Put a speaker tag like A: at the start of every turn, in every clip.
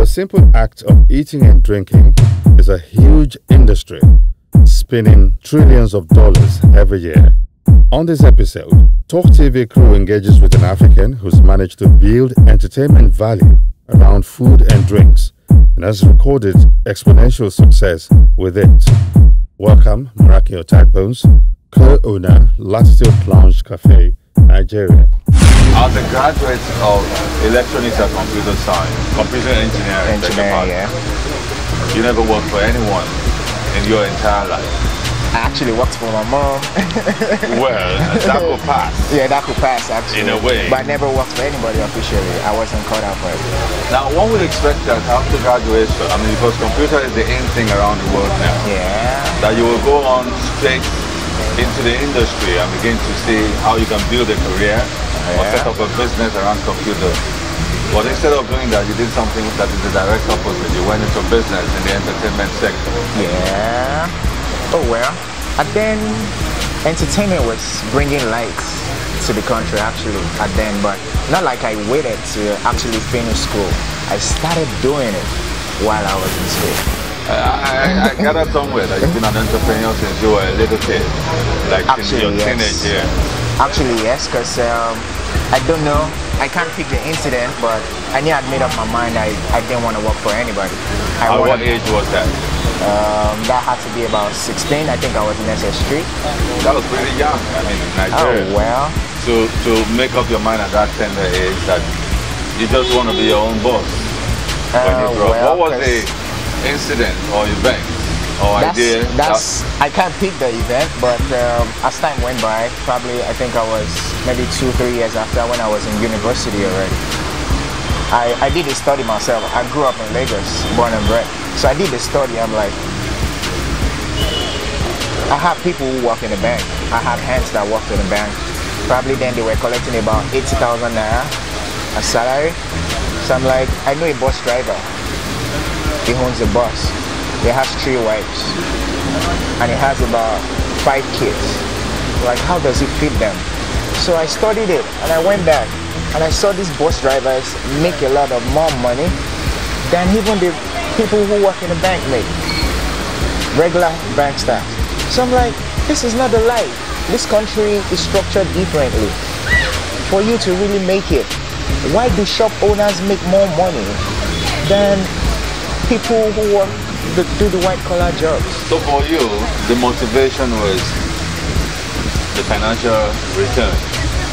A: The simple act of eating and drinking is a huge industry, spinning trillions of dollars every year. On this episode, Talk TV crew engages with an African who's managed to build entertainment value around food and drinks and has recorded exponential success with it. Welcome, Maraki Otakbones, co-owner, Latitude Lounge Cafe, Nigeria.
B: As a graduate of electronics and computer science, computer engineering,
C: yeah.
B: You never worked for anyone in your entire life.
C: I actually worked for my mom.
B: Well, that could pass.
C: Yeah, that could pass actually.
B: In a way.
C: But I never worked for anybody officially. I wasn't caught up for it.
B: Now, one would expect that after graduation, I mean, because computer is the in thing around the world now.
C: Yeah.
B: That you will go on straight into the industry and begin to see how you can build a career or set up a business around computers. But instead of doing that, you did something that is the direct opposite. You went into business in the entertainment sector.
C: Yeah. Oh well. And then entertainment was bringing lights to the country actually at then, but not like I waited to actually finish school. I started doing it while I was in school.
B: I gathered somewhere that you've been an entrepreneur since you were a little kid, like
C: actually,
B: in your teenage years.
C: Actually, yes, because I don't know, I can't pick the incident, but I knew I'd made up my mind I didn't want to work for anybody.
B: At what age was that?
C: That had to be about 16. I think I was in SS3.
B: That was pretty young. I mean, in Nigeria.
C: Oh, well.
B: To make up your mind at that tender age that you just want to be your own boss when you grow up. What was the incident or event or idea?
C: I can't pick the event, but as time went by, probably I think I was maybe 2-3 years after when I was in university already. I did a study myself. I grew up in Lagos, born and bred. So I did the study. I'm like, I have people who work in the bank. I have hands that work in the bank. Probably then they were collecting about 80,000 naira a salary. So I'm like, I know a bus driver. He owns a bus. He has 3 wives. And he has about 5 kids. Like, how does he feed them? So I studied it and I went back. And I saw these bus drivers make a lot of more money than even the people who work in the bank make. Regular bank staff. So I'm like, this is not the life. This country is structured differently. For you to really make it, why do shop owners make more money than people who work, do the white collar jobs? So
B: for you, the motivation was the financial return.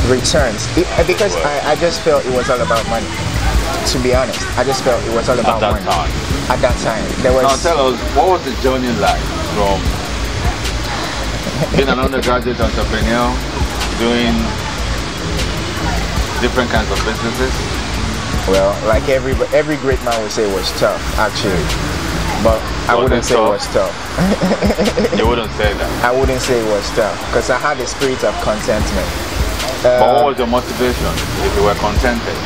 C: Returns, because I just felt it was all about money. To be honest, I just felt it was all about money. At that time, there was.
B: Now tell us, what was the journey like from being an undergraduate entrepreneur, doing different kinds of businesses?
C: Well, like every great man would say, it was tough actually, but I wouldn't say it was tough.
B: You wouldn't say that?
C: I wouldn't say it was tough because I had a spirit of contentment.
B: But what was your motivation if you were contented?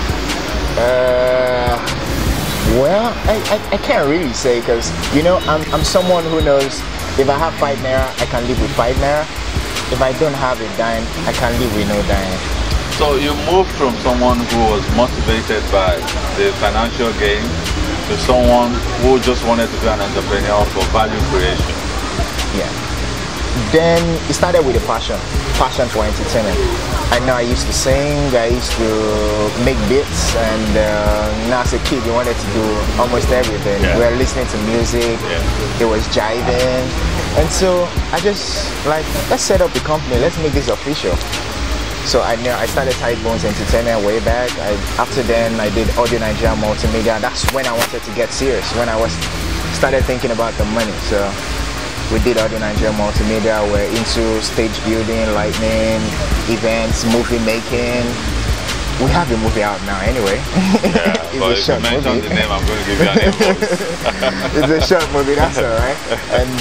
C: Well, I can't really say because, you know, I'm someone who knows if I have 5 naira, I can live with 5 naira. If I don't have a dime, I can live with no dime.
B: So you moved from someone who was motivated by the financial gain to someone who just wanted to be an entrepreneur for value creation.
C: Yeah. Then it started with a passion for entertainment. I know I used to sing, I used to make beats, and now as a kid you wanted to do almost everything.
B: Yeah.
C: We were listening to music, it was jiving, and so I just like, let's set up the company, let's make this official. So I started Tight Bones Entertainment way back. After then I did Audio Nigeria Multimedia. That's when I wanted to get serious, when I started thinking about the money. So we did Audio Nigeria Multimedia. We're into stage building, lighting, events, movie making. We have the movie out now anyway.
B: Yeah, but if you mention the name, I'm going to give you an invoice.
C: It's a short movie, that's alright. And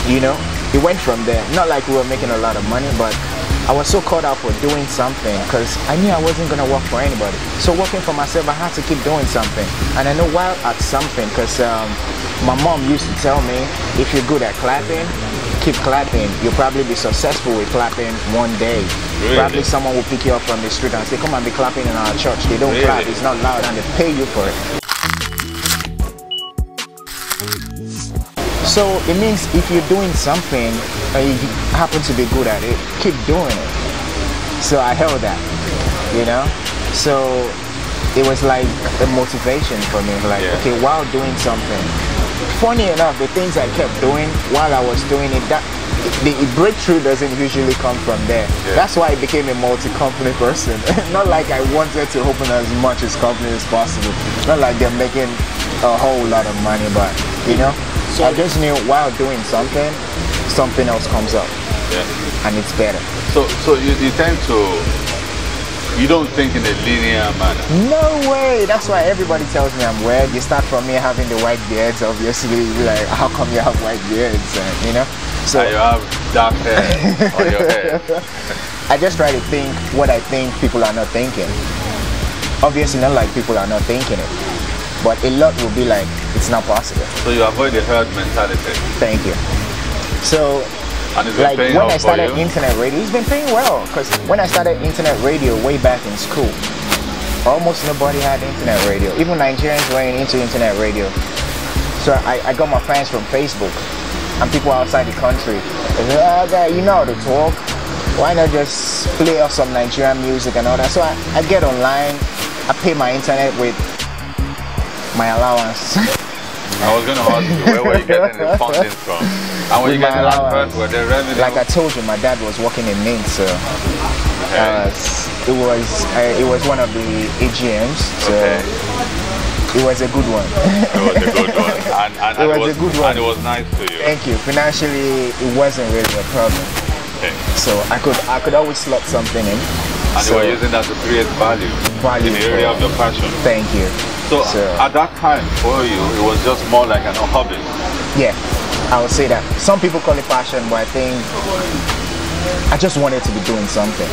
C: you know, it went from there. Not like we were making a lot of money, but I was so caught up for doing something because I knew I wasn't going to work for anybody. So working for myself, I had to keep doing something. And I know while at something, because my mom used to tell me, if you're good at clapping, keep clapping. You'll probably be successful with clapping one day.
B: Really?
C: Probably someone will pick you up from the street and say, come and be clapping in our church. They don't clap, it's not loud, and they pay you for it. So it means if you're doing something and you happen to be good at it, keep doing it. So I held that, you know. So it was like a motivation for me, like, okay, while doing something. Funny enough, the things I kept doing while I was doing it, that the breakthrough doesn't usually come from there. That's why I became a multi-company person. Not like I wanted to open as much as company as possible. Not like they're making a whole lot of money, but you know, so I just knew while doing something, something else comes up, and it's better.
B: So you tend to, you don't think in a linear manner.
C: No way. That's why everybody tells me I'm weird. You start from me having the white beards, obviously. Like, how come you have white beards? You know. So
B: and you have dark hair on your head.
C: I just try to think what I think people are not thinking. Obviously, not like people are not thinking it, but a lot will be like, it's not possible.
B: So you avoid the herd mentality.
C: Thank you. So, like when I started internet radio, it's been paying well. Because when I started internet radio way back in school, almost nobody had internet radio. Even Nigerians weren't into internet radio. So I got my fans from Facebook and people outside the country. They say, oh, guy, you know how to talk. Why not just play off some Nigerian music and all that? So I get online, I pay my internet with my allowance.
B: I was going to ask you, where were you getting the funding from? And when you get the advert, were there revenue?
C: Like I told you, my dad was working in Mint, so it was one of the AGMs, so it was a good one.
B: It was a good one. And
C: it was a good one.
B: And it was nice to you.
C: Thank you. Financially, it wasn't really a problem. So I could always slot something in.
B: And you were using that to create value in the area of your passion.
C: Thank you.
B: So at that time for you, it was just more like an hobby.
C: Yeah, I would say that. Some people call it passion, but I think I just wanted to be doing something,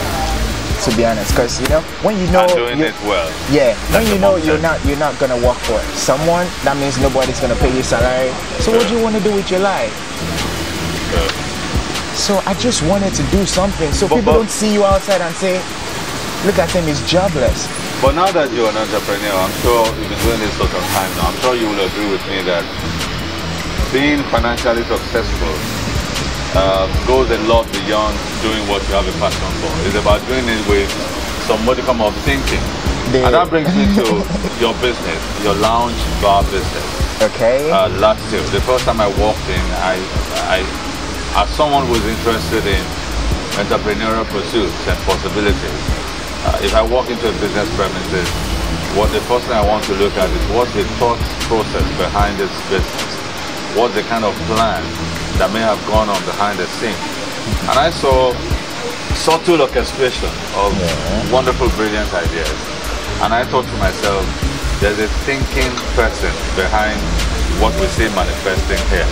C: to be honest. Because you know, when you know
B: and doing it well.
C: Yeah, when you know you're not gonna work for someone, that means nobody's gonna pay you salary. So what do you want to do with your life? So I just wanted to do something, so people don't see you outside and say, look at him, he's jobless.
B: But now that you're an entrepreneur, I'm sure you've been doing this sort of time now, I'm sure you will agree with me that being financially successful goes a lot beyond doing what you have a passion for. It's about doing it with some modicum of thinking. And that brings me to your business, your lounge bar business.
C: Okay.
B: Last year, the first time I walked in, I as someone who is interested in entrepreneurial pursuits and possibilities, if I walk into a business premises, the first thing I want to look at is what's the thought process behind this business? What's the kind of plan that may have gone on behind the scenes? And I saw subtle orchestration of wonderful, brilliant ideas. And I thought to myself, there's a thinking person behind what we see manifesting here.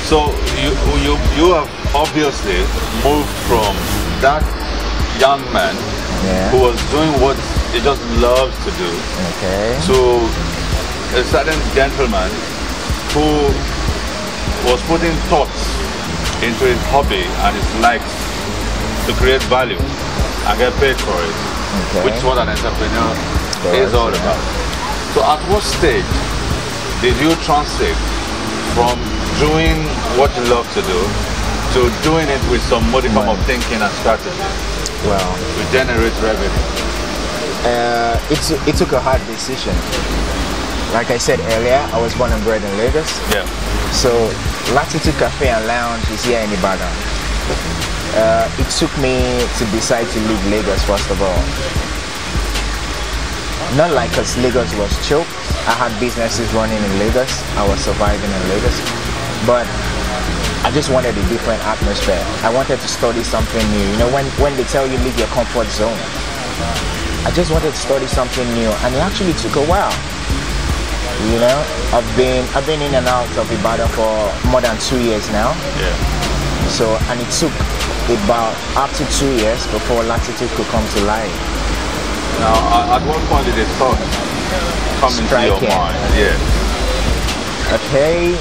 B: So you have obviously moved from that young man who was doing what he just loves to do to a certain gentleman who was putting thoughts into his hobby and his likes to create value and get paid for it, which is what an entrepreneur is all about. So at what stage did you transit from doing what you love to do to doing it with some modicum of thinking and strategy?
C: Well,
B: to generate revenue.
C: It took a hard decision. Like I said earlier, I was born and bred in Lagos.
B: Yeah.
C: So Latitude Cafe and Lounge is here in Ibadan. It took me to decide to leave Lagos first of all. Not like because Lagos was choked. I had businesses running in Lagos. I was surviving in Lagos. But I just wanted a different atmosphere. I wanted to study something new. You know, when they tell you leave your comfort zone, I just wanted to study something new, and it actually took a while. You know, I've been in and out of Ibadan for more than 2 years now.
B: Yeah.
C: So, and it took about up to 2 years before Latitude could come to life.
B: Now, at what point did it thought come into your mind? Yeah.
C: Okay.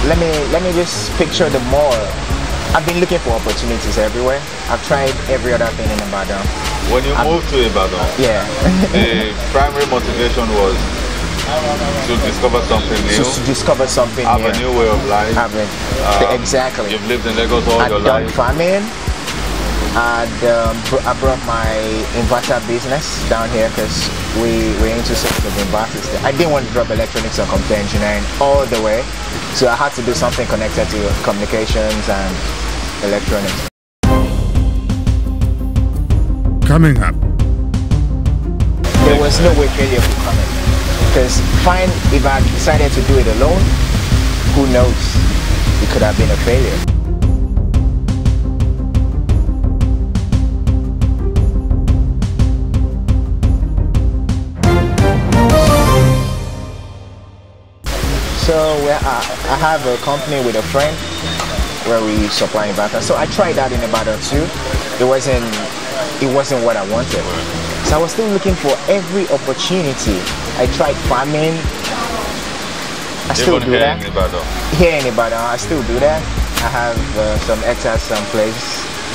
C: Let me just picture the mall. I've been looking for opportunities everywhere. I've tried every other thing in Ibadan.
B: When you moved to Ibadan,
C: yeah,
B: the primary motivation was to discover something new.
C: To discover something
B: have
C: new.
B: a new way of life.
C: Exactly.
B: You've lived in Lagos all your
C: I've done
B: life.
C: farming. I brought my inverter business down here because we're into sort of inverters there. I didn't want to drop electronics and computer engineering all the way, so I had to do something connected to communications and electronics.
A: Coming up.
C: There was no way failure could come in, because fine, if I decided to do it alone, who knows, it could have been a failure. So I have a company with a friend where we supply inverters. So I tried that in Ibadan too. It wasn't what I wanted. So I was still looking for every opportunity. I tried farming. I still do that. Here in Ibadan, I still do that. I have some hectares someplace,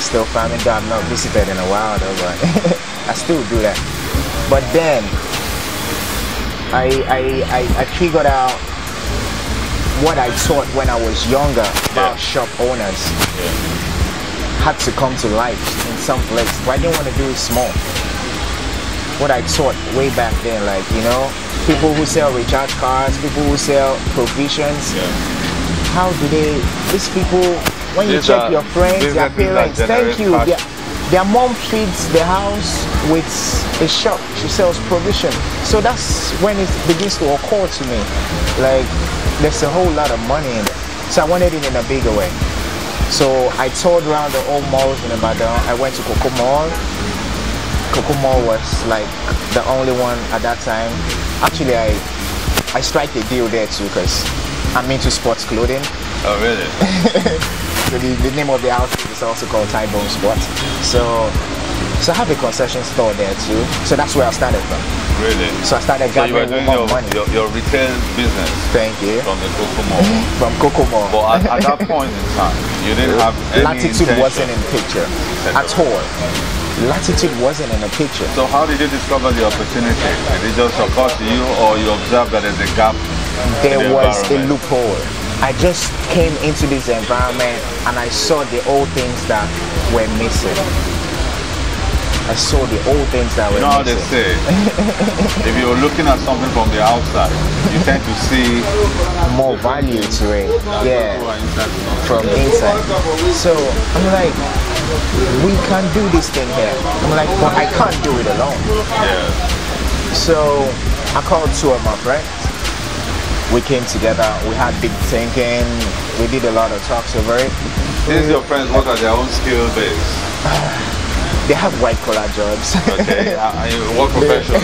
C: still farming. Though I've not visited in a while though, but I still do that. But then I figured out what I taught when I was younger about shop owners had to come to life in some place. But I didn't want to do it small. What I taught way back then, like, you know, people who sell recharge cards, people who sell provisions, how do these people, when you check your friends, their parents, thank you, their mom feeds the house with a shop, she sells provision. So that's when it begins to occur to me, like, there's a whole lot of money in it. So I wanted it in a bigger way. So I toured around the old malls in Ibadan. I went to Coco Mall. Coco Mall was like the only one at that time. Actually, I strike a deal there too because I'm into sports clothing.
B: Oh, really?
C: So the name of the house is also called Tybone Sports. So I have a concession store there too. So that's where I started from.
B: Really?
C: So I started gathering more money.
B: Your retail business.
C: Thank you.
B: From the Coco Mall.
C: From Coco Mall.
B: But at that point in time, you didn't have any
C: Latitude
B: intention.
C: wasn't in the picture at all. Latitude wasn't in the picture.
B: So how did you discover the opportunity? Did it just occur to you, or you observed that there's a gap?
C: There was a loophole. I just came into this environment and I saw the old things that were missing. I saw the old things that were missing.
B: You know how they say, if you're looking at something from the outside, you tend to see
C: more value to it. Yeah, from inside. So I'm like, we can do this thing here. I'm like, but I can't do it alone.
B: Yeah.
C: So I called two of my friends. We came together, we had big thinking, we did a lot of talks over it.
B: These your friends work at their own skill base.
C: They have white collar jobs.
B: Okay, what profession?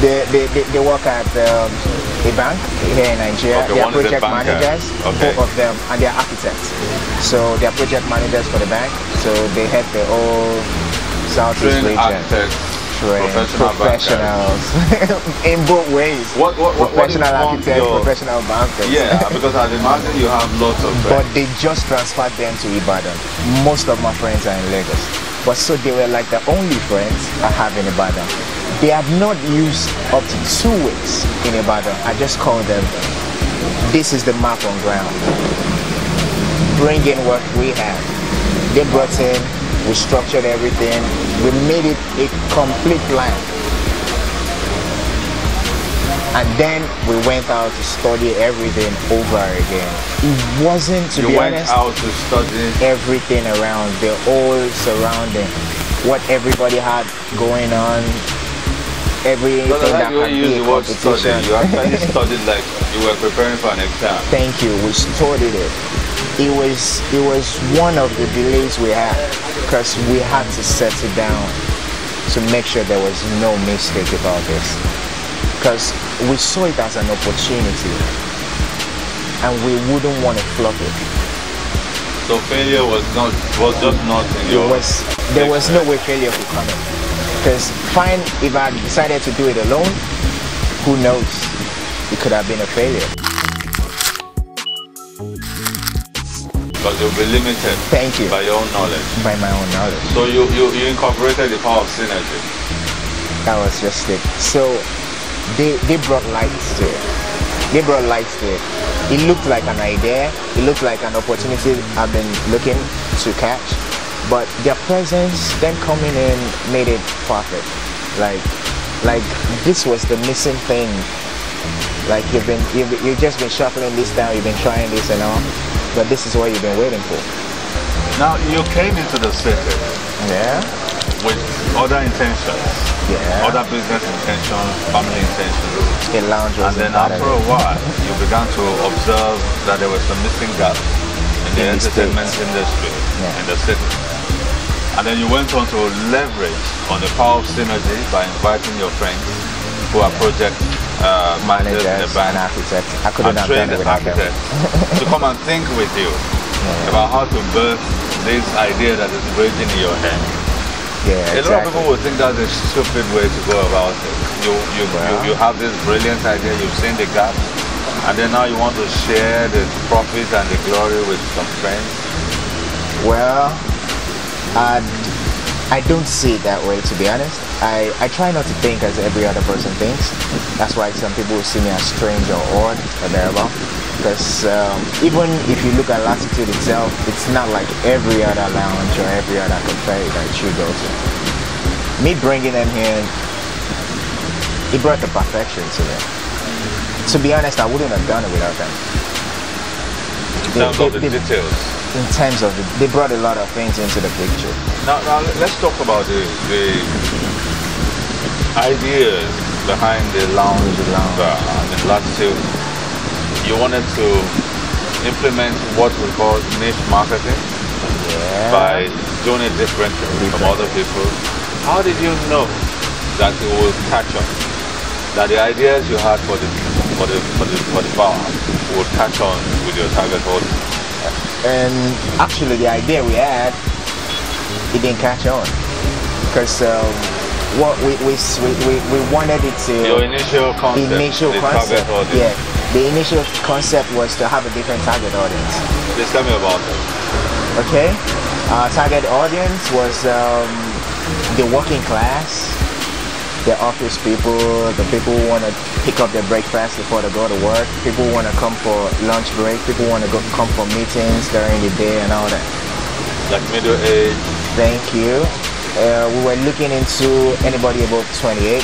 C: They work at a bank here in Nigeria.
B: Okay,
C: they are project managers,
B: okay.
C: both of them, and they are architects. So they are project managers for the bank, so they head the whole Southeast region. Professionals in both ways.
B: What
C: professional architects, professional bankers.
B: Yeah, because I'd imagine you have lots of friends.
C: But they just transferred them to Ibadan. Most of my friends are in Lagos. But so they were like the only friends I have in Ibadan. They have not used up to 2 weeks in Ibadan. I just called them, this is the map on ground. Bring in what we have. They brought in, we structured everything, we made it a complete plan. And then we went out to study everything over again. It wasn't, to be honest,
B: you went out to study
C: everything around, the whole surrounding, what everybody had going on, everything that had be a competition.
B: You actually studied like you were preparing for an exam.
C: Thank you, we studied it. It was one of the delays we had because we had to settle down to make sure there was no mistake about this. Because we saw it as an opportunity and we wouldn't want to flop it.
B: So failure was just not in your...
C: There was no way failure could come in. Because fine, if I decided to do it alone, who knows? It could have been a failure.
B: Because you'll be limited.
C: Thank you.
B: By your own knowledge.
C: By my own knowledge.
B: So you incorporated the power of synergy.
C: That was just it. So they brought lights to it. They brought lights to it. It looked like an idea. It looked like an opportunity I've been looking to catch. But their presence, them coming in, made it perfect. Like this was the missing thing. Like you've just been shuffling this down. You've been trying this and all, but this is what you've been waiting for.
B: Now you came into the city.
C: Yeah.
B: With other intentions.
C: Yeah.
B: Other business intentions, family intentions.
C: A lounge was
B: and then after a while, you began to observe that there was a missing gap in the entertainment industry in the city. And then you went on to leverage on the power of synergy by inviting your friends who are project managers in the bank
C: and architects. I couldn't have done it without them.
B: To come and think with you about how to birth this idea that is raging in your head.
C: Yeah,
B: a lot of people would think that's a stupid way to go about it. You have this brilliant idea, you've seen the gap, and then now you want to share the profit and the glory with some friends.
C: Well, I don't see it that way, to be honest. I try not to think as every other person thinks. That's why some people will see me as strange or odd or thereabout. Because even if you look at Latitude itself, it's not like every other lounge or every other cafe that you go to. Me bringing them here, it brought the perfection to them. To be honest, I wouldn't have done it without them.
B: In terms of the details.
C: In terms of it, they brought a lot of things into the picture.
B: Now let's talk about the ideas behind the lounge and the Latitude. You wanted to implement what we call niche marketing by doing it differently from other people. How did you know that it will catch on? That the ideas you had for the bar would catch on with your target audience?
C: And actually, the idea we had, it didn't catch on because what we wanted it to.
B: Your initial concept.
C: Yeah. The initial concept was to have a different target audience.
B: Just tell me about it.
C: Okay. Our target audience was the working class, the office people, the people who want to pick up their breakfast before they go to work, people who want to come for lunch break, people who want to come for meetings during the day and all that.
B: Like middle age?
C: Thank you. We were looking into anybody above 28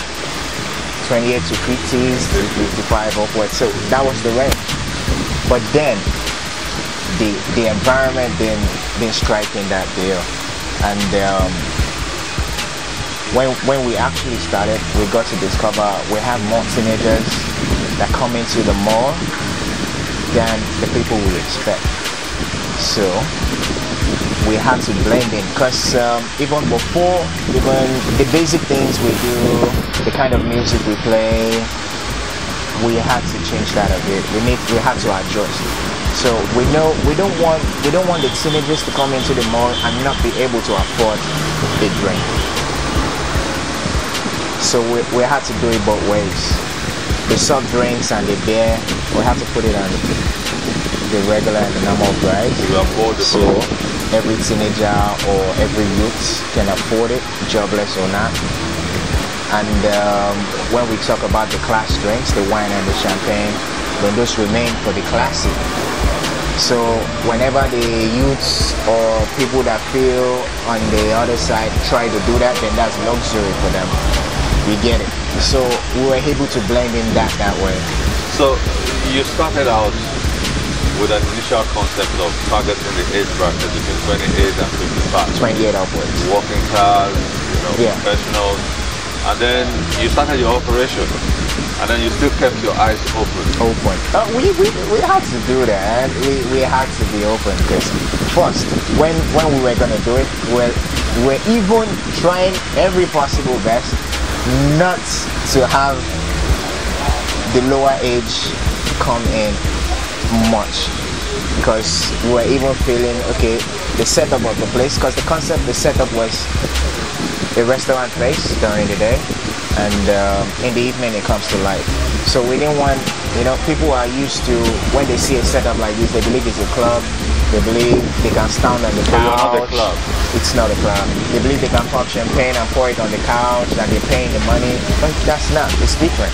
C: to 50s to 55 upwards, so that was the range. But then the environment didn't strike in that deal, and when we actually started, we got to discover we have more teenagers that come into the mall than the people we expect. So we had to blend in, because even before, even the basic things we do, the kind of music we play, we had to change that a bit. We had to adjust. So we don't want the teenagers to come into the mall and not be able to afford a drink. So we had to do it both ways. The soft drinks and the beer, we had to put it on the regular and the normal price. So every teenager or every youth can afford it, jobless or not. And when we talk about the class drinks, the wine and the champagne, then those remain for the classy. So whenever the youths or people that feel on the other side try to do that, then that's luxury for them. We get it. So we were able to blend in that way.
B: So you started out with an initial concept of targeting the age bracket between 28 and 55.
C: 28 upwards.
B: Working class, professionals. And then you started your operation. And then you still kept your eyes open.
C: We had to do that. We had to be open, because first, when we were going to do it, we were even trying every possible best not to have the lower age come in much, because we were even feeling, okay, the setup of the place, because the setup was a restaurant place during the day, and in the evening it comes to life. So we didn't want, people are used to, when they see a setup like this, they believe it's a club, they believe they can stand on the couch.
B: You're not a club.
C: It's not a club. They believe they can pop champagne and pour it on the couch and they're paying the money, but that's not, it's different.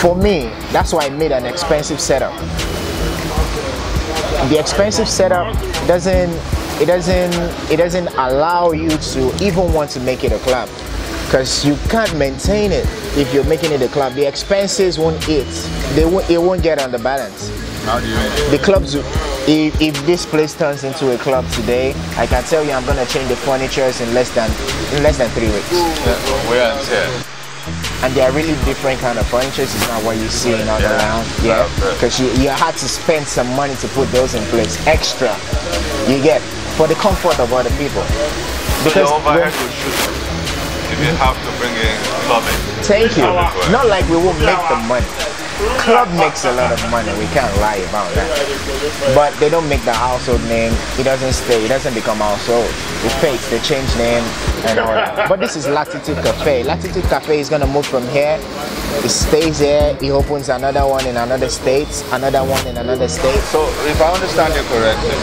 C: For me, that's why I made an expensive setup. The expensive setup doesn't allow you to even want to make it a club, because you can't maintain it if you're making it a club. The expenses won't eat. It won't get on the balance.
B: How do you mean?
C: The clubs, if this place turns into a club today, I can tell you I'm gonna change the furnitures in less than 3 weeks.
B: Wear and tear.
C: And they are really different kind of furniture. It's not what you see all around. Yeah, because you had to spend some money to put those in place extra. You get for the comfort of other people.
B: Because so your overhead will shoot if you have to bring in clubbing.
C: Thank you. Not like we won't make the money. Club makes a lot of money, we can't lie about that. But they don't make the household name. It doesn't stay, it doesn't become household. It fades, they change name and all that. But this is Latitude Cafe. Latitude Cafe is gonna move from here. It stays here, it opens another one in another state, another one in another state.
B: So if I understand you correctly,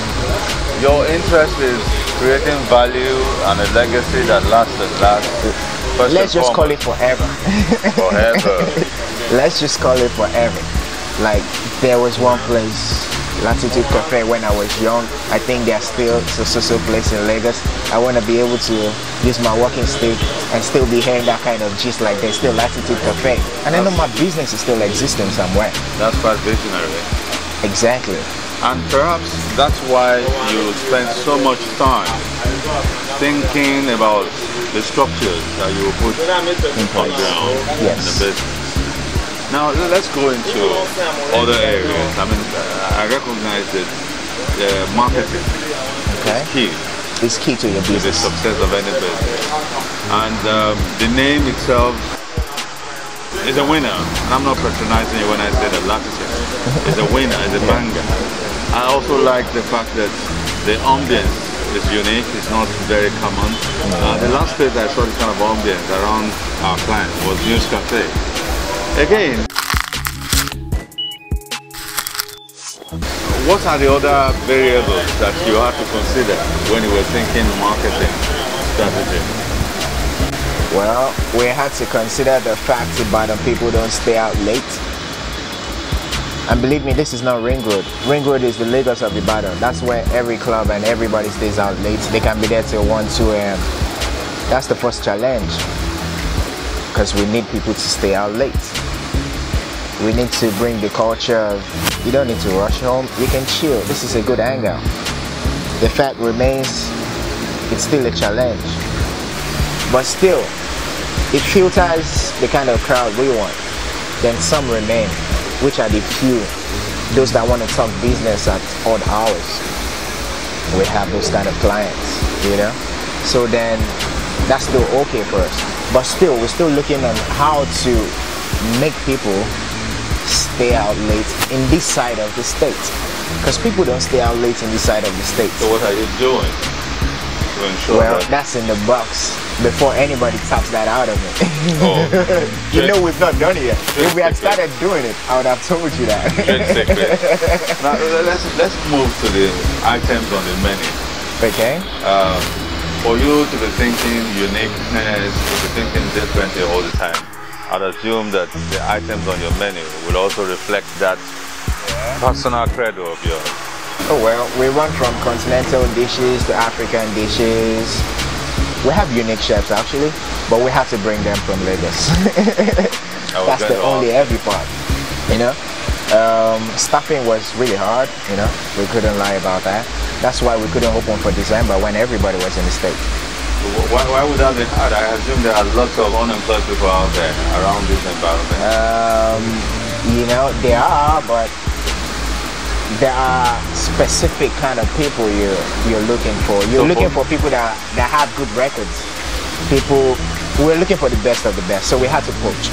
B: your interest is creating value and a legacy that lasts and lasts.
C: Let's just call it forever.
B: Forever.
C: Let's just call it forever. Like, there was one place, Latitude Cafe, when I was young. I think there's still a place in Lagos. I want to be able to use my walking stick and still be hearing that kind of gist, like there's still Latitude Cafe. And I know my business is still existing somewhere.
B: That's quite visionary.
C: Exactly.
B: And perhaps that's why you spend so much time thinking about the structures that you put on ground in the business. Now let's go into other areas. I mean, I recognize that marketing is key.
C: It's key to your business.
B: To the success of any business. And the name itself is a winner. And I'm not patronizing you when I say that Latitude is a winner, is a banger. I also like the fact that the ambience is unique, it's not very common. The last place I saw this kind of ambience around our client was News Cafe. Again, what are the other variables that you have to consider when you were thinking marketing strategy?
C: Well, we had to consider the fact that people don't stay out late. And believe me, this is not Ring Road. Ring Road is the Lagos of Ibadan. That's where every club and everybody stays out late. They can be there till 1, 2 a.m. That's the first challenge, because we need people to stay out late. We need to bring the culture of, you don't need to rush home, you can chill. This is a good hangout. The fact remains, it's still a challenge. But still, it filters the kind of crowd we want. Then some remain, which are the few, those that want to talk business at odd hours. We have those kind of clients, you know? So then, that's still okay for us. But still, we're still looking at how to make people stay out late in this side of the state. Because people don't stay out late in this side of the state.
B: So what are you doing to ensure
C: well, that's in the box before anybody taps that out of me.
B: Oh,
C: you know we've not done it yet. If we had started doing it, I would have told you that.
B: Now let's move to the items on the menu.
C: Okay.
B: For you to be thinking uniqueness, to be thinking differently all the time, I'd assume that the items on your menu will also reflect that personal credo of yours.
C: Oh well, we run from continental dishes to African dishes. We have unique chefs actually, but we have to bring them from Lagos. That's the only heavy part, you know. Staffing was really hard, you know. We couldn't lie about that. That's why we couldn't open for December when everybody was in the state.
B: Why would that be hard? I assume there are lots of unemployed people out there around this environment.
C: You know, there are, but there are specific kind of people you're looking for. You're looking for people that have good records. We're looking for the best of the best, so we had to poach.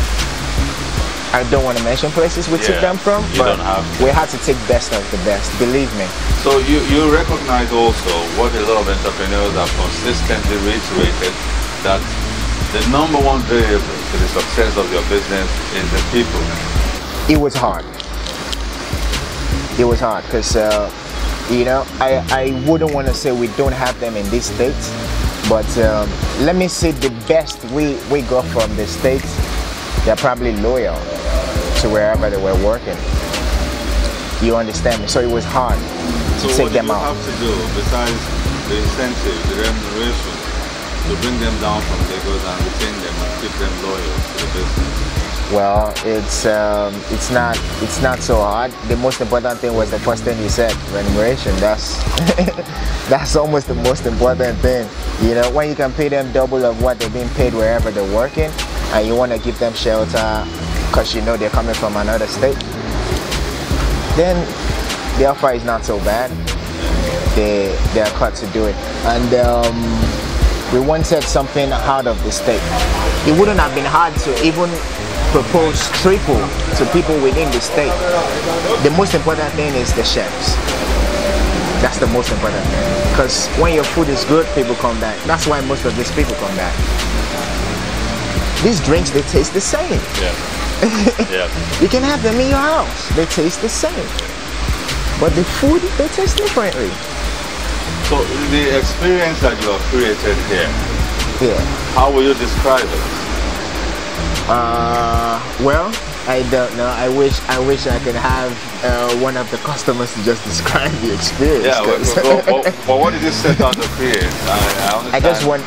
C: I don't want to mention places we took them from, but we had to take best of the best, believe me.
B: So you recognize also what a lot of entrepreneurs have consistently reiterated, that the number one variable to the success of your business is the people.
C: It was hard. It was hard because, you know, I wouldn't want to say we don't have them in this state, but let me say the best we got from the States, they're probably loyal. to wherever they were working. You understand me? So it was hard to take them out.
B: So what do you have to do besides the incentive, the remuneration, to bring them down from Lagos and retain them and keep them loyal to the business?
C: Well, it's not so hard. The most important thing was the first thing you said, remuneration. That's almost the most important thing. You know, when you can pay them double of what they're being paid wherever they're working, and you want to give them shelter because you know they're coming from another state, then the offer is not so bad. They are cut to do it. And we wanted something out of the state. It wouldn't have been hard to even propose triple to people within the state. The most important thing is the chefs. That's the most important thing. Because when your food is good, people come back. That's why most of these people come back. These drinks, they taste the same.
B: Yeah. Yeah.
C: You can have them in your house. They taste the same. But the food, they taste differently.
B: So the experience that you have created here,
C: Yeah.
B: how will you describe it?
C: Well, I don't know. I wish I could have one of the customers to just describe the experience.
B: Yeah, but what did you set out to create? I understand.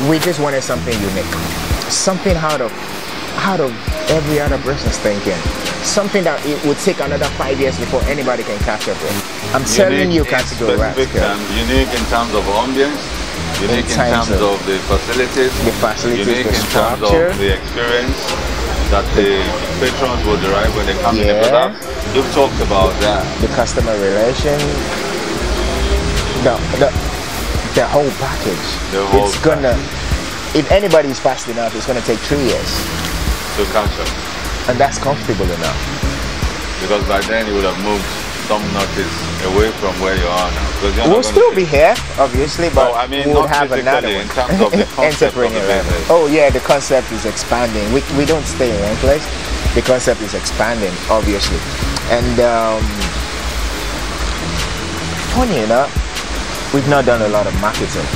C: We just wanted something unique, something out of every other person's thinking, something that it would take another 5 years before anybody can catch up with. I'm telling you, category right.
B: Unique in terms of ambience, unique in terms of the facilities,
C: the
B: unique in terms
C: structure,
B: of the experience that the patrons will derive when they come in. Because you've talked about that.
C: The customer relation, the whole package. It's gonna, if anybody is fast enough, it's gonna take 3 years
B: to catch up.
C: And that's comfortable enough.
B: Because by then you would have moved some notches away from where you are now.
C: We'll still be here, obviously, but
B: I mean,
C: we'll
B: not
C: have another one.
B: in terms of the concept of the business.
C: Oh yeah, the concept is expanding. We don't stay in one place. The concept is expanding, obviously. And funny enough, we've not done a lot of marketing.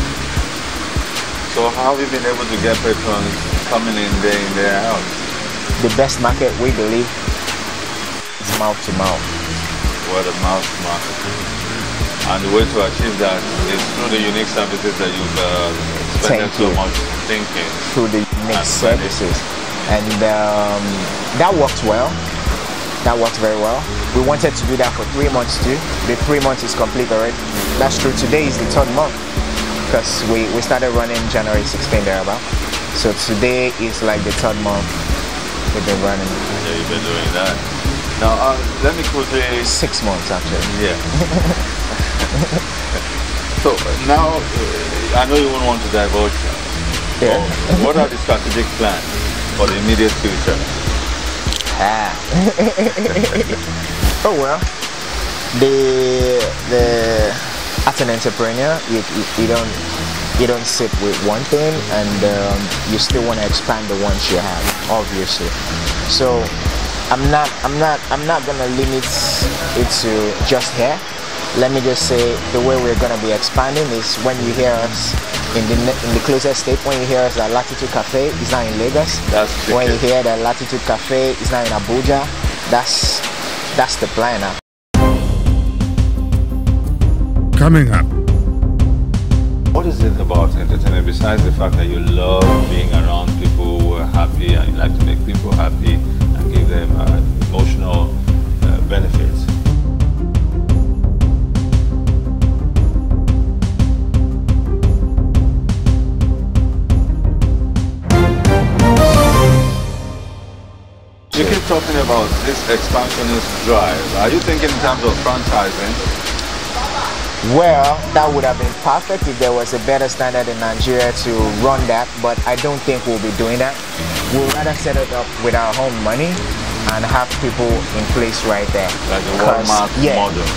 B: So how have you been able to get patrons coming in day in, day out?
C: The best market, we believe, is mouth to mouth.
B: Word of mouth marketing. And the way to achieve that is through the unique services that you've spent so much thinking.
C: Through the unique services. And that worked well. That worked very well. We wanted to do that for 3 months too. The 3 months is complete already. That's true. Today is the 3rd month. Because we started running January 16 thereabout. So today is like the 3rd month we've been running.
B: Yeah, you've been doing that. Now, let me quickly...
C: 6 months actually.
B: Yeah. So now, I know you won't want to divulge.
C: Yeah.
B: What are the strategic plans for the immediate future?
C: Oh well, as an entrepreneur, you don't sit with one thing, and you still want to expand the ones you have, obviously. So I'm not gonna limit it to just here. Let me just say the way we're gonna be expanding is when you hear us in the closest state. When you hear us at Latitude Cafe, it's not in Lagos. When you hear that Latitude Cafe, it's not in Abuja. That's the plan now.
A: Coming up.
B: What is it about entertainment besides the fact that you love being around people who are happy and you like to make people happy and give them emotional benefits? You keep talking about this expansionist drive. Are you thinking in terms of franchising?
C: Well, that would have been perfect if there was a better standard in Nigeria to run that, but I don't think we'll be doing that. We'll rather set it up with our own money and have people in place right there.
B: Like the Walmart model.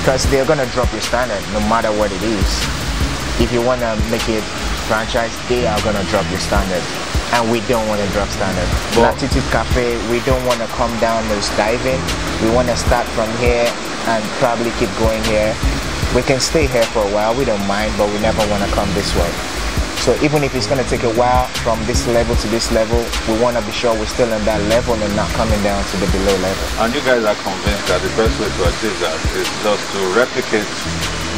C: Because they're going to drop your standard no matter what it is. If you want to make it franchise, they are going to drop your standard. And we don't want to drop standard. Latitude Cafe, we don't want to come down those diving. We want to start from here and probably keep going here. We can stay here for a while, we don't mind, but we never want to come this way. So even if it's going to take a while from this level to this level, we want to be sure we're still in that level and not coming down to the below level.
B: And you guys are convinced that the best way to achieve that is just to replicate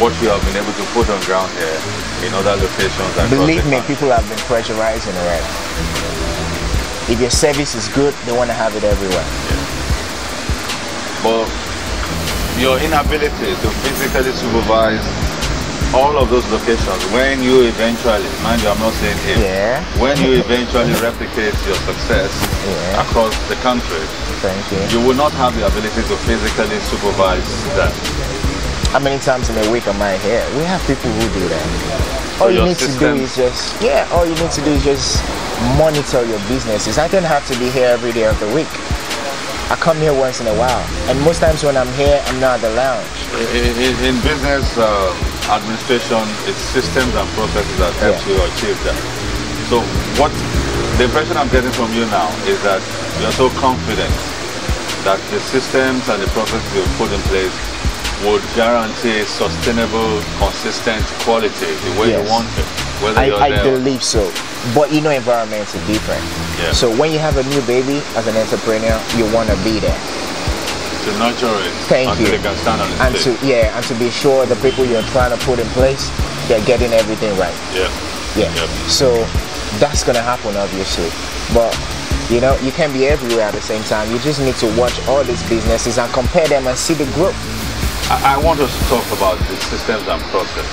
B: what you have been able to put on ground here in other locations.
C: Believe me, people have been pressurizing already. If your service is good, they want to have it everywhere.
B: Yeah. But your inability to physically supervise all of those locations, when you eventually, mind you, I'm not saying if, when you eventually replicate your success across the country,
C: thank you,
B: you will not have the ability to physically supervise that.
C: How many times in a week am I here? We have people who do that. All you need to do is just, all you need to do is just monitor your businesses. I don't have to be here every day of the week. I come here once in a while, and most times when I'm here, I'm not at the lounge.
B: In business administration, it's systems and processes that help you achieve that. So what the impression I'm getting from you now is that you're so confident that the systems and the processes you put in place would guarantee sustainable, consistent quality the way you want it.
C: I believe so. But you know, environments are different.
B: Yeah.
C: So when you have a new baby as an entrepreneur, you want to be there
B: to nurture it.
C: Thank you.
B: They can stand on its
C: feet. And to be sure the people you're trying to put in place, they're getting everything right. So that's gonna happen, obviously. But you know, you can't be everywhere at the same time. You just need to watch all these businesses and compare them and see the growth.
B: I want us to talk about the systems and process.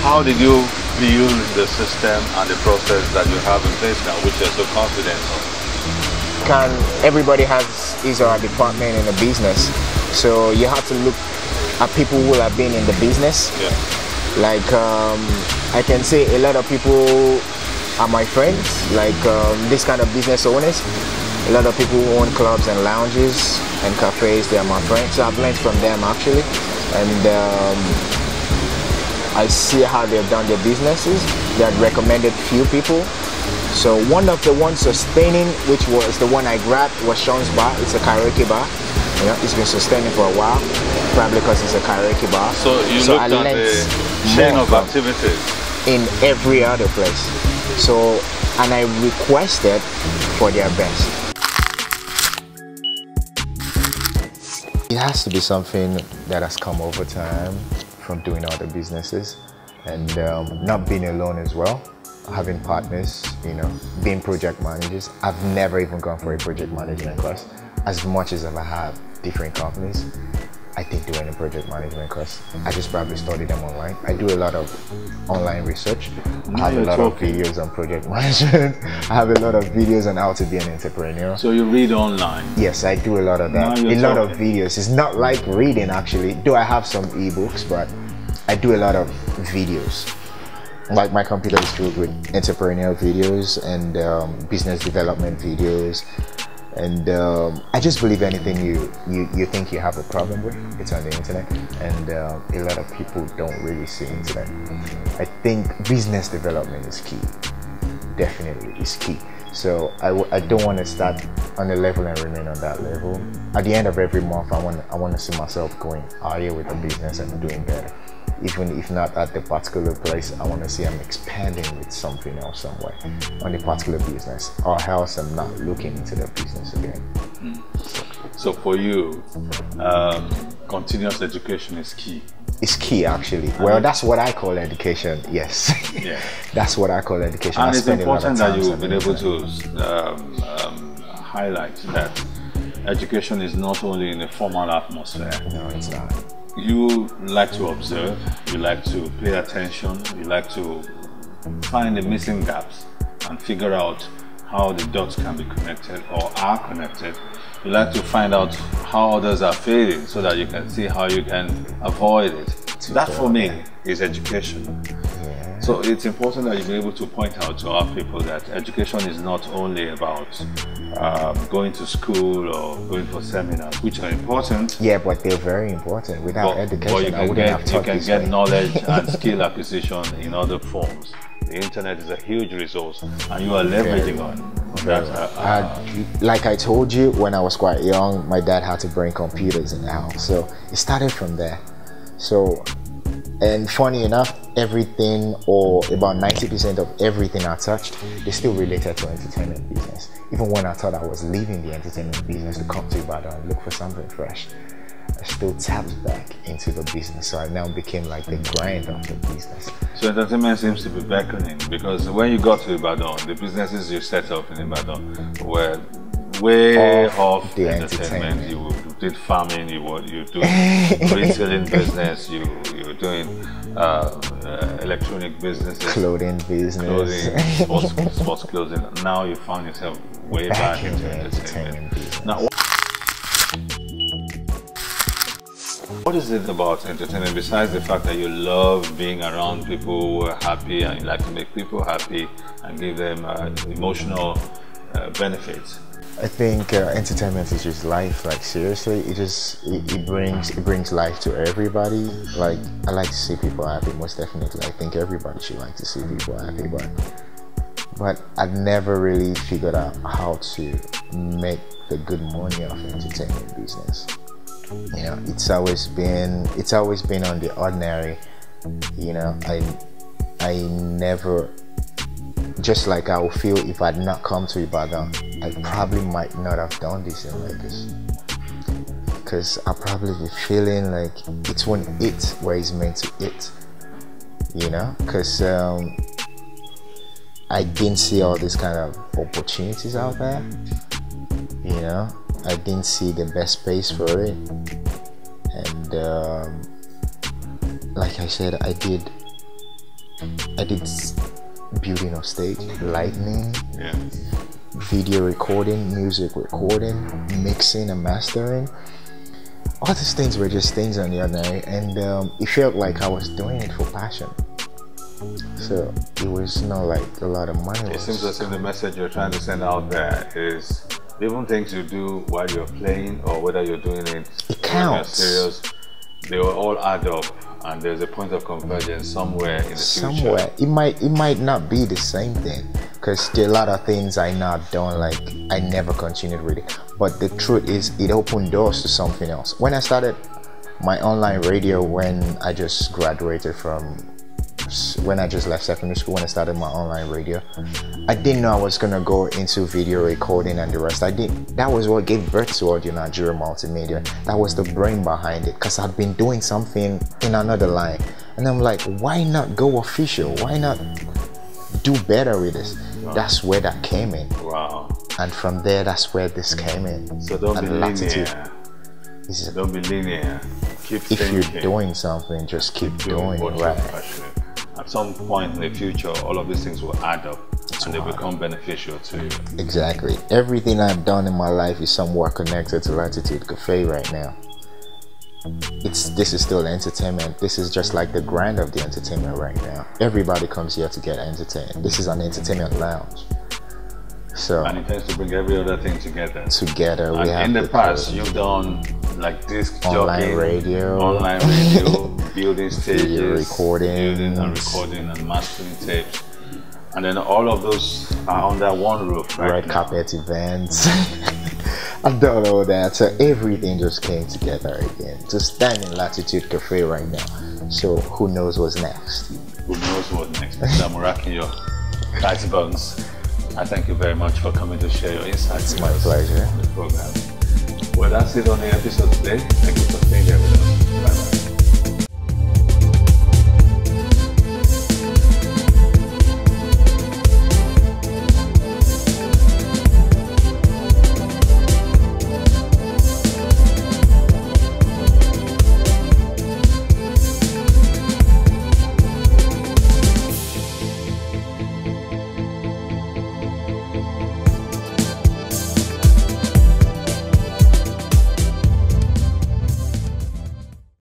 B: How did you build the system and the process that you have in place now, which you're so confident of?
C: Everybody has his or her department in a business, so you have to look at people who have been in the business. Like I can say a lot of people are my friends, like this kind of business owners. A lot of people who own clubs and lounges and cafes, they are my friends. So I've learned from them actually, and I see how they've done their businesses. They had recommended few people. So one of the ones sustaining, which was the one I grabbed, was Sean's Bar. It's a karaoke bar. You know, it's been sustaining for a while, probably because it's a karaoke bar.
B: So you looked at the chain of activities
C: in every other place. So, and I requested for their best. It has to be something that has come over time from doing other businesses, and not being alone as well, having partners, you know, being project managers. I've never even gone for a project management course. As much as I have different companies, I didn't do any project management course. I just probably studied them online. I do a lot of online research. I have a lot of videos on project management. I have a lot of videos on how to be an entrepreneur.
B: So you read online?
C: Yes, I do a lot of that. A lot of videos. It's not like reading actually, though I have some ebooks, but I do a lot of videos. Like my computer is filled with entrepreneurial videos and business development videos. And I just believe anything you think you have a problem with, it's on the internet, and a lot of people don't really see internet. I think business development is key, definitely is key. So I don't want to start on a level and remain on that level. At the end of every month, I want to see myself going higher with the business and doing better. Even if not at the particular place, I want to see I'm expanding with something else somewhere on the particular business, or else I'm not looking into the business again.
B: So for you, continuous education is key.
C: It's key actually. Well, that's what I call education. Yes. Yeah. That's what I call education.
B: And it's important that you've been able to highlight that education is not only in a formal atmosphere.
C: No, it's not.
B: You like to observe, you like to pay attention, you like to find the missing gaps and figure out how the dots can be connected or are connected. You like to find out how others are failing so that you can see how you can avoid it. That for me is education. Yeah. So it's important that you're able to point out to our people that education is not only about going to school or going for seminars, which are important.
C: Yeah, but they're very important. Without education, I wouldn't have taught
B: you can get knowledge and skill acquisition in other forms. The internet is a huge resource, and you are leveraging on that.
C: Like I told you, when I was quite young, my dad had to bring computers in the house, so it started from there. So And funny enough, everything, or about 90% of everything I touched, they still related to entertainment business. Even when I thought I was leaving the entertainment business to come to Ibadan and look for something fresh, I still tapped back into the business. So I now became like the grind of the business.
B: So entertainment seems to be beckoning, because when you got to Ibadan, the businesses you set up in Ibadan were way off
C: the
B: entertainment. You did farming, you were doing retailing business, you were doing electronic businesses,
C: clothing business,
B: sports clothing. Now you found yourself way back into entertainment business. Now, what is it about entertainment, besides the fact that you love being around people who are happy and you like to make people happy and give them emotional benefits?
C: I think entertainment is just life. Like seriously, it brings life to everybody. Like I like to see people happy, most definitely. I think everybody should like to see people happy, but I've never really figured out how to make the good money of entertainment business. You know, it's always been on the ordinary. You know, I never, just like I would feel if I'd not come to Ibadan, I probably might not have done this in Lagos, because I probably be feeling like it won't eat where it's meant to eat. You know, because I didn't see all these kind of opportunities out there. You know, I didn't see the best space for it, and like I said, I did building of stage, lighting, video recording, music recording, mixing and mastering. All these things were just things on the ordinary, and it felt like I was doing it for passion. So it was not like a lot of money.
B: It seems as if the message you're trying to send out there is, even things you do while you're playing or whether you're doing it
C: counts.
B: When you're serious, they will all add up, and there's a point of convergence somewhere in the future.
C: Somewhere. It might not be the same thing, because there are a lot of things I not done, like I never continued with it. But the truth is, it opened doors to something else. When I started my online radio, when I just graduated when I just left secondary school, when I started my online radio, I didn't know I was gonna go into video recording and the rest. That was what gave birth to Audio Nigeria Multimedia. That was the brain behind it, because I'd been doing something in another line, and I'm like, why not go official? Why not do better with this? Wow. That's where that came in.
B: Wow.
C: And from there, that's where this came in.
B: So don't be linear. Don't be linear. Keep thinking.
C: If you're doing something, just keep doing it, right?
B: At some point in the future, all of these things will add up and they become beneficial to you.
C: Exactly. Everything I've done in my life is somewhat connected to Latitude Cafe right now. This is still entertainment. This is just like the grind of the entertainment right now. Everybody comes here to get entertained. This is an entertainment lounge. So,
B: and it tends to bring every other thing together.
C: We have
B: in the past, you've done like disc
C: online
B: radio, building stages, building and recording and mastering tapes, and then all of those are under one roof.
C: Red carpet events. I've done all that, so everything just came together again. To stand in Latitude Cafe right now. So who knows what's next?
B: Who knows what's next? I'm racking your tight bones. I thank you very much for coming to share your insights.
C: It's my pleasure.
B: The program. Well, that's it on the episode today. Thank you for staying there with us. Bye-bye.